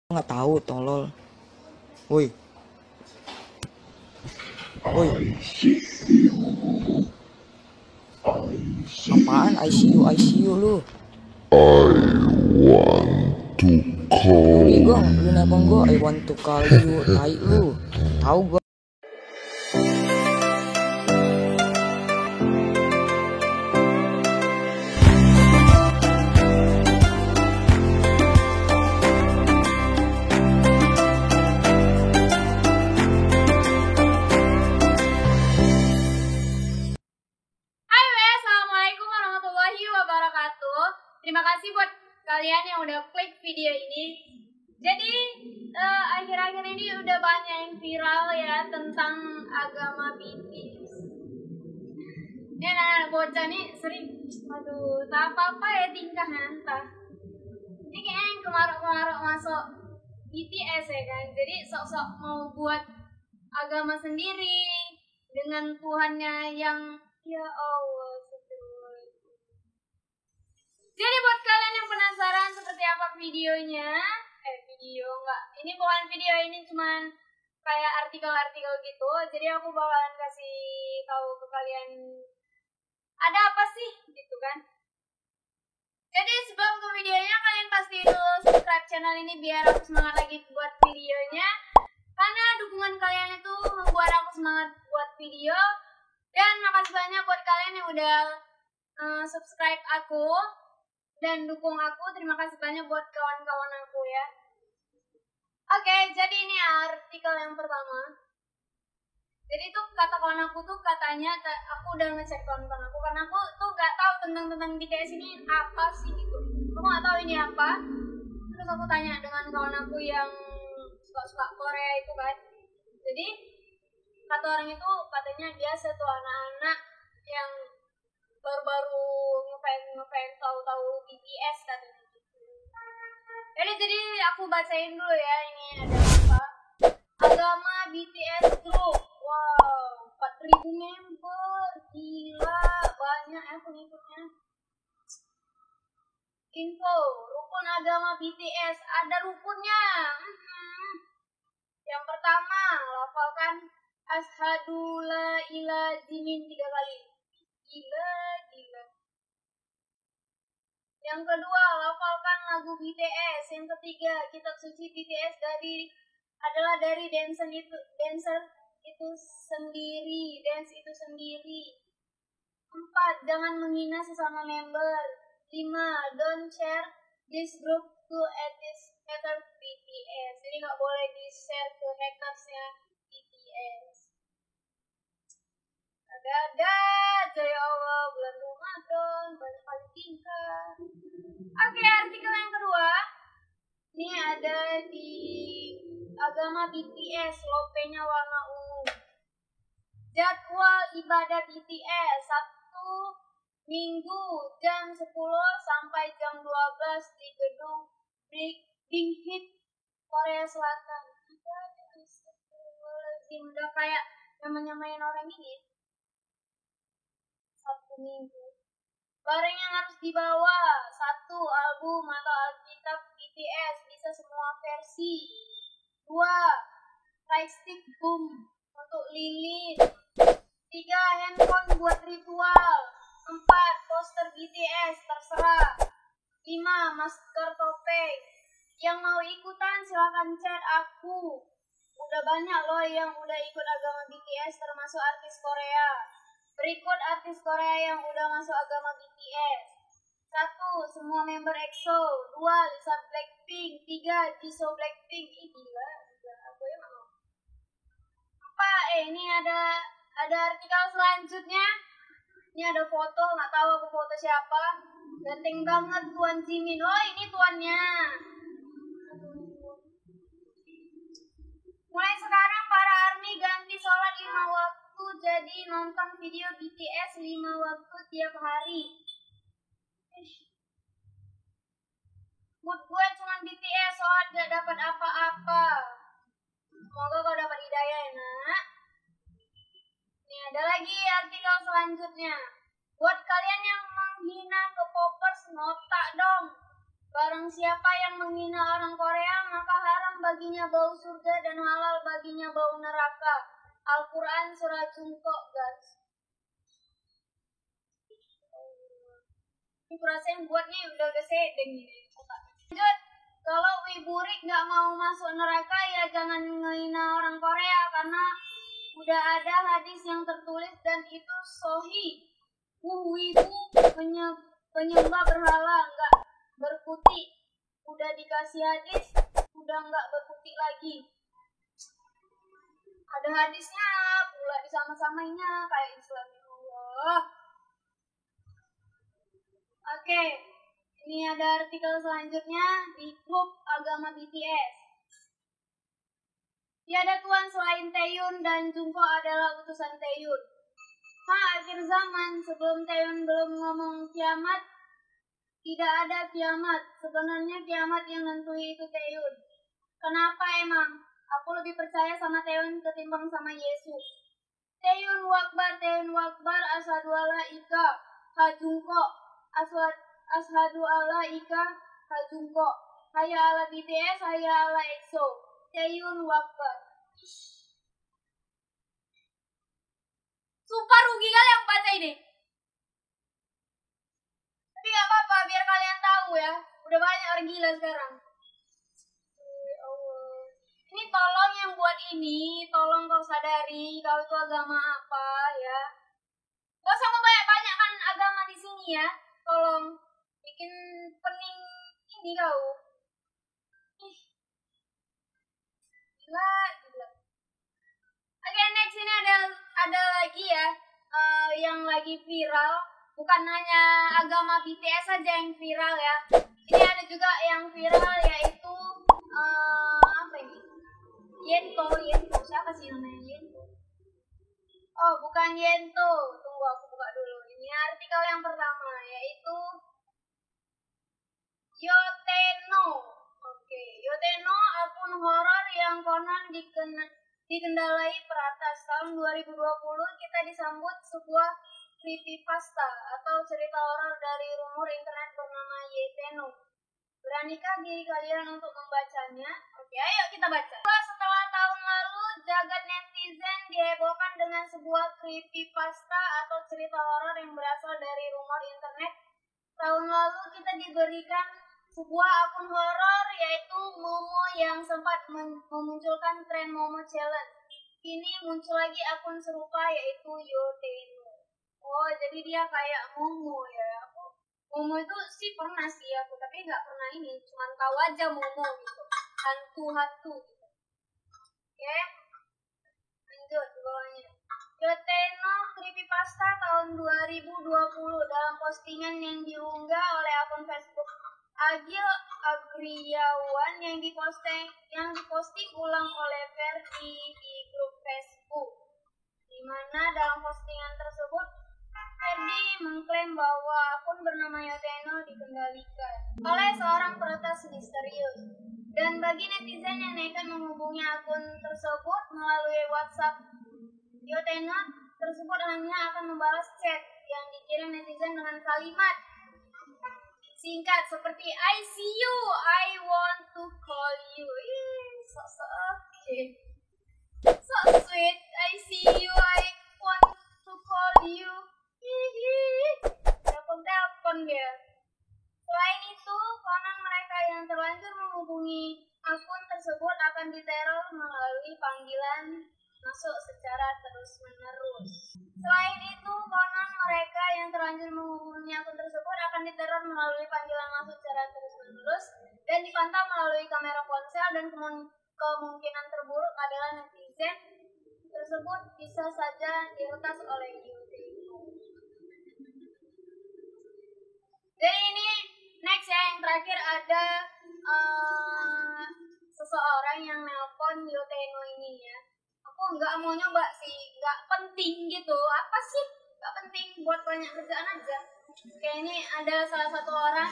Nggak tahu tolol. Woi, woi, apaan ICU ICU lu? Ini gua lu nelpon gua I want to call you, tai lu. Tahu gua. Terima kasih buat kalian yang udah klik video ini. Jadi akhir-akhir ini udah banyak yang viral ya tentang agama BTS. Ini anak bocah nih sering, aduh, tak apa-apa ya tingkahnya entah. Ini kayaknya yang kemaruk-kemaruk masuk BTS ya kan. Jadi sok-sok mau buat agama sendiri dengan Tuhannya yang ya Allah. Jadi buat kalian yang penasaran seperti apa videonya, ini bukan video, ini cuman kayak artikel-artikel gitu. Jadi aku bakalan kasih tahu ke kalian ada apa sih gitu kan. Jadi sebelum ke videonya, kalian pasti dulu subscribe channel ini biar aku semangat lagi buat videonya. Karena dukungan kalian itu membuat aku semangat buat video. Dan makasih banyak buat kalian yang udah subscribe aku dan dukung aku. Terima kasih banyak buat kawan-kawan aku ya. Oke, jadi ini artikel yang pertama. Jadi tuh kata kawan aku tuh katanya, aku udah ngecek kawan-kawan aku karena aku tuh gak tahu tentang BTS ini apa sih gitu. Aku gak tahu ini apa. Terus aku tanya dengan kawan aku yang suka Korea itu kan. Jadi kata orang itu katanya biasa tuh anak-anak yang baru-baru ngefans tahu BTS katanya. Jadi aku bacain dulu ya, ini ada apa? Agama BTS Group. Wow, 4.000 member. Gila, banyak ya pengikutnya. Info, rukun agama BTS. Ada rukunnya. Yang pertama, lafalkan Asyhadu la ilaha illallah 3 kali. Gila. Yang kedua, lafalkan lagu BTS. Yang ketiga, kitab suci BTS adalah dari dancer itu sendiri. 4, jangan menghina sesama member. 5, don't share this group to haters BTS. Jadi nggak boleh di-share ke hatersnya BTS. Ada ya Allah, bulan Ramadan banyak kali tingkah. Oke, artikel yang kedua ini ada di agama BTS, logonya warna ungu. Jadwal ibadah BTS 1 Minggu jam 10 sampai jam 12 di gedung Big Hit Korea Selatan. Udah kayak nyamain orang ini. 1 minggu. Barang yang harus dibawa: 1, album atau alkitab BTS, bisa semua versi. 2, lightstick boom untuk lilin. 3, handphone buat ritual. 4, poster BTS, terserah. 5, masker topeng. Yang mau ikutan silahkan chat aku. Udah banyak loh yang udah ikut agama BTS, termasuk artis Korea. Berikut artis Korea yang udah masuk agama BTS. 1, semua member EXO. 2, Lisa Blackpink. 3, Jisoo Blackpink. Ih gila, aku ya mau. 4, ini ada artikel selanjutnya. Ini ada foto, nggak tahu aku foto siapa. Ganteng banget Tuan Jimin. Oh, ini tuannya. Mulai sekarang para ARMY ganti sholat 5 waktu, jadi nonton video BTS 5 waktu tiap hari. Mood gue cuma BTS, sholat gak dapat apa-apa. Semoga kau dapat hidayah ya nak. Nih ada lagi artikel selanjutnya. Buat kalian yang menghina K-popers, nota dong. Barang siapa yang menghina orang Korea maka harus baginya bau surga dan halal baginya bau neraka. Al-Quran surah Jungko, guys. Ini perasaan buatnya udah kesedeng nih. Lanjut, kalau wiburik nggak mau masuk neraka ya jangan ngehina orang Korea karena udah ada hadis yang tertulis dan itu sahih. Wibu penyembah berhala nggak berkutik. Udah dikasih hadis, udah nggak berkutik lagi. Ada hadisnya pula disama-samainya kayak Islam. Allah. Oke, ini ada artikel selanjutnya di grup agama BTS. Tiada Tuhan selain Taehyung dan Jungkook adalah utusan Taehyung. Akhir zaman sebelum Taehyung belum ngomong kiamat, tidak ada kiamat. Sebenarnya kiamat yang nentuin itu Taehyung. Kenapa emang? Aku lebih percaya sama Taehyung ketimbang sama Yesus. Taehyung Wakbar, asyhadu alla ika, ha Jungkook, asyhadu alla ika, ha Jungkook. Hayya ala BTS, hayya ala EXO. Taehyung Wakbar. Sumpah rugi kali aku baca ini. Tapi gak apa-apa, biar kalian tahu ya. Udah banyak orang gila sekarang. Ini tolong yang buat ini, tolong kau sadari kau itu agama apa ya. Gak usah banyak kan agama di sini ya. Tolong bikin pening ini kau. Gila. Oke, next ini ada lagi ya yang lagi viral. Bukan hanya agama BTS saja yang viral ya. Ini ada juga yang viral yaitu apa ini? Yento. Siapa sih namanya Yento? Oh, bukan Yento. Tunggu aku buka dulu. Ini artikel yang pertama yaitu Yoteno. Oke, Yoteno akun horor yang konon dikendalai peratas. Tahun 2020 kita disambut sebuah creepypasta atau cerita horor dari rumor internet bernama Yoteno. Beranikah diri kalian untuk membacanya? Oke, ayo kita baca. Setelah tahun lalu, jagat netizen dihebohkan dengan sebuah creepypasta atau cerita horor yang berasal dari rumor internet. Tahun lalu kita diberikan sebuah akun horor yaitu Momo yang sempat memunculkan tren Momo Challenge. Kini muncul lagi akun serupa yaitu Yoteno. Oh, jadi dia kayak Momo ya. Momo itu sih pernah sih aku, tapi nggak pernah ini. Cuman tahu aja Momo gitu. Hantu-hantu gitu. Oke. Lanjut di bawahnya. Yoteno creepypasta tahun 2020 dalam postingan yang diunggah oleh akun Facebook Agil Agriawan yang diposting ulang oleh Ferdi di grup Facebook. Di mana dalam postingan tersebut Ferdi mengklaim bahwa akun bernama Yoteno dikendalikan oleh seorang peretas misterius. Dan bagi netizen yang nekat menghubungi akun tersebut melalui WhatsApp, Yoteno tersebut hanya akan membalas chat yang dikirim netizen dengan kalimat singkat seperti I see you, I want to call you. So sweet. I see you, I want to call you. Telepon dia. Selain itu, konon mereka yang terlanjur menghubungi akun tersebut akan diteror melalui panggilan masuk secara terus-menerus. Selain itu, konon mereka yang terlanjur menghubungi akun tersebut akan diteror melalui panggilan masuk secara terus-menerus dan dipantau melalui kamera ponsel, dan kemungkinan terburuk adalah netizen tersebut bisa saja diretas oleh Yoteno. Jadi ini next ya, yang terakhir ada seseorang yang nelpon Yoteno ini ya. Aku nggak mau nyoba sih, nggak penting gitu. Apa sih? Nggak penting, buat banyak kerjaan aja. Oke, ini ada salah satu orang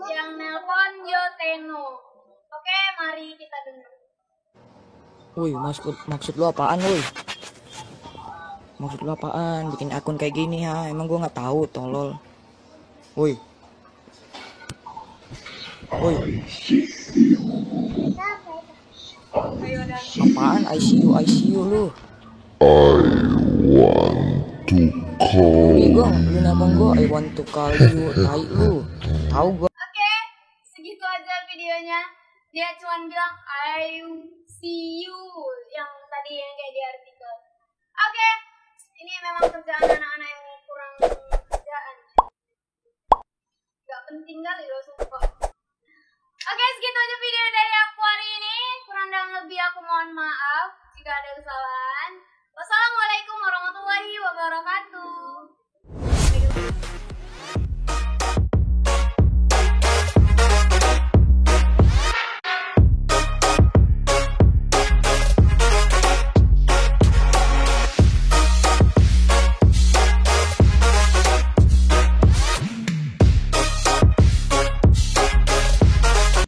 yang nelpon Yoteno. Oke, mari kita dengar. Woi, maksud lu apaan, woi? Maksud lu apaan? Bikin akun kayak gini ha? Emang gua nggak tahu, tolol. Woi. Ayo dan. Apaan ICU lu? Nih gua, lu nelpon gua, I want to call you, tai lu. Tahu gua. Oke, segitu aja videonya. Dia cuma bilang I see you yang tadi yang kayak di artikel. Oke, ini memang kerjaan anak-anak yang kurang kerjaan. Gak penting kali loh sumpah. Oke, segitu aja video dari aku hari ini. Kurang dan lebih aku mohon maaf jika ada kesalahan. Wassalamualaikum warahmatullahi wabarakatuh.